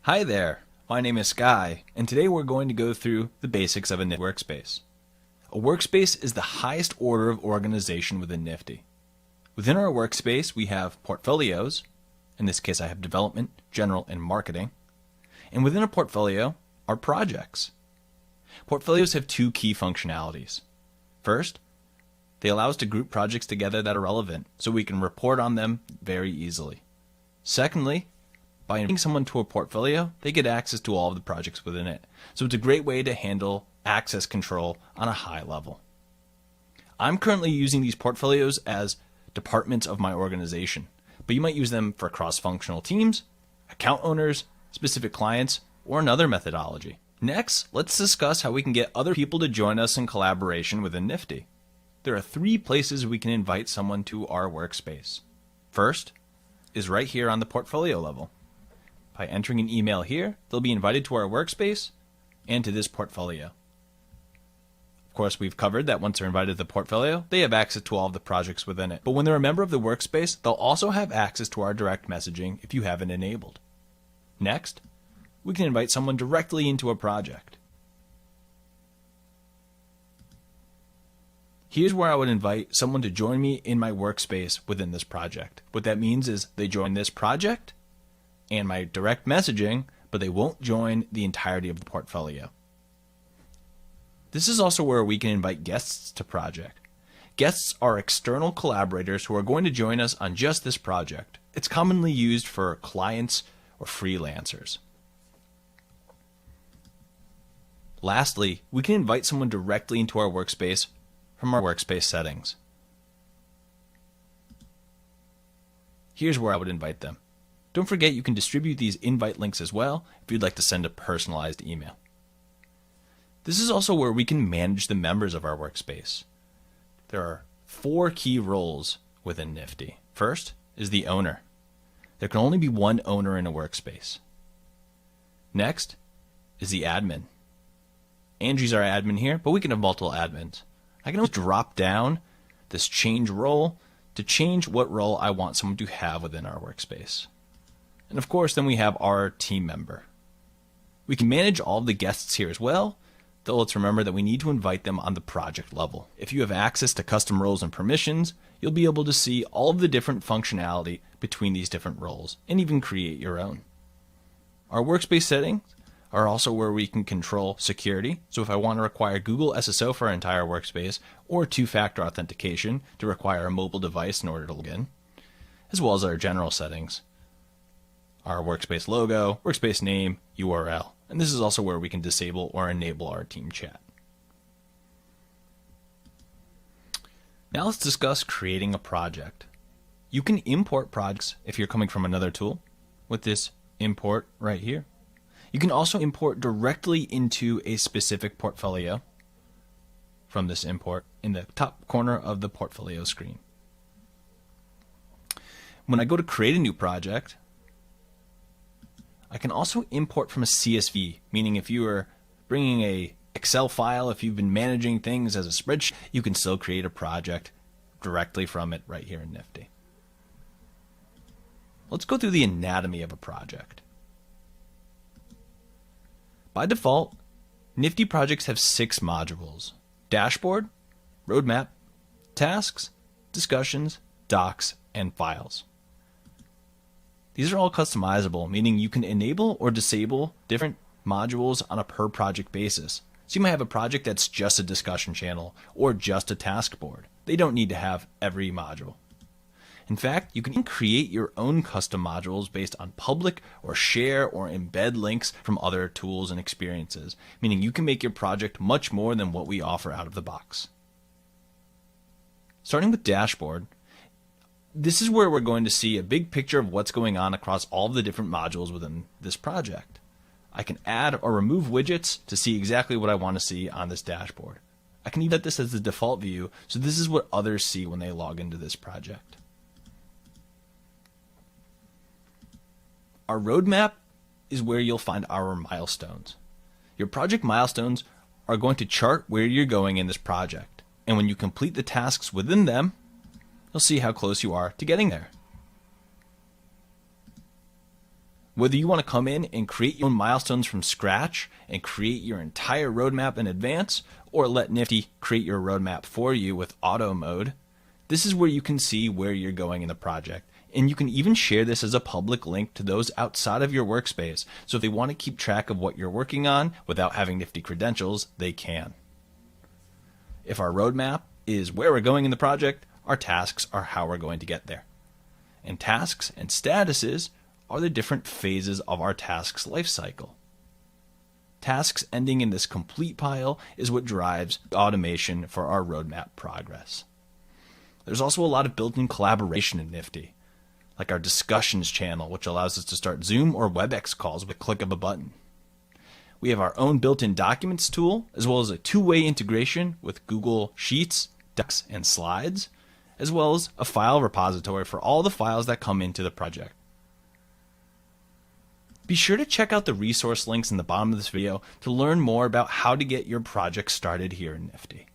Hi there, my name is Sky, and today we're going to go through the basics of a Nifty workspace. A workspace is the highest order of organization within Nifty. Within our workspace, we have portfolios. In this case, I have development, general, and marketing. And within a portfolio are projects. Portfolios have two key functionalities. First, they allow us to group projects together that are relevant, so we can report on them very easily. Secondly, by inviting someone to a portfolio, they get access to all of the projects within it. So it's a great way to handle access control on a high level. I'm currently using these portfolios as departments of my organization, but you might use them for cross-functional teams, account owners, specific clients, or another methodology. Next, let's discuss how we can get other people to join us in collaboration within Nifty. There are 3 places we can invite someone to our workspace. First is right here on the portfolio level. By entering an email here, they'll be invited to our workspace and to this portfolio. Of course, we've covered that once they're invited to the portfolio, they have access to all of the projects within it. But when they're a member of the workspace, they'll also have access to our direct messaging if you have it enabled. Next, we can invite someone directly into a project. Here's where I would invite someone to join me in my workspace within this project. What that means is they join this project and my direct messaging, but they won't join the entirety of the portfolio. This is also where we can invite guests to project. Guests are external collaborators who are going to join us on just this project. It's commonly used for clients or freelancers. Lastly, we can invite someone directly into our workspace from our workspace settings. Here's where I would invite them. Don't forget you can distribute these invite links as well if you'd like to send a personalized email. This is also where we can manage the members of our workspace. There are 4 key roles within Nifty. First is the owner. There can only be one owner in a workspace. Next is the admin. Angie's our admin here, but we can have multiple admins. I can always drop down this change role to change what role I want someone to have within our workspace. And of course, then we have our team member. We can manage all of the guests here as well, though let's remember that we need to invite them on the project level. If you have access to custom roles and permissions, you'll be able to see all of the different functionality between these different roles and even create your own. Our workspace settings are also where we can control security. So if I want to require Google SSO for our entire workspace or 2-factor authentication to require a mobile device in order to log in, as well as our general settings, our workspace logo, workspace name, URL. And this is also where we can disable or enable our team chat. Now let's discuss creating a project. You can import projects if you're coming from another tool with this import right here. You can also import directly into a specific portfolio from this import in the top corner of the portfolio screen. When I go to create a new project, I can also import from a CSV, meaning if you are bringing a Excel file, if you've been managing things as a spreadsheet, you can still create a project directly from it right here in Nifty. Let's go through the anatomy of a project. By default, Nifty projects have 6 modules: dashboard, roadmap, tasks, discussions, docs, and files. These are all customizable, meaning you can enable or disable different modules on a per project basis. So you might have a project that's just a discussion channel or just a task board. They don't need to have every module. In fact, you can create your own custom modules based on public or share or embed links from other tools and experiences, meaning you can make your project much more than what we offer out of the box. Starting with dashboard, this is where we're going to see a big picture of what's going on across all of the different modules within this project. I can add or remove widgets to see exactly what I want to see on this dashboard. I can even set this as the default view, so this is what others see when they log into this project. Our roadmap is where you'll find our milestones. Your project milestones are going to chart where you're going in this project, and when you complete the tasks within them, you'll see how close you are to getting there. Whether you want to come in and create your own milestones from scratch and create your entire roadmap in advance, or let Nifty create your roadmap for you with auto mode, this is where you can see where you're going in the project. And you can even share this as a public link to those outside of your workspace. So if they want to keep track of what you're working on without having Nifty credentials, they can. If our roadmap is where we're going in the project, our tasks are how we're going to get there. And tasks and statuses are the different phases of our task's life cycle. Tasks ending in this complete pile is what drives automation for our roadmap progress. There's also a lot of built-in collaboration in Nifty, like our discussions channel, which allows us to start Zoom or WebEx calls with a click of a button. We have our own built-in documents tool, as well as a two-way integration with Google Sheets, Docs, and Slides, as well as a file repository for all the files that come into the project. Be sure to check out the resource links in the bottom of this video to learn more about how to get your project started here in Nifty.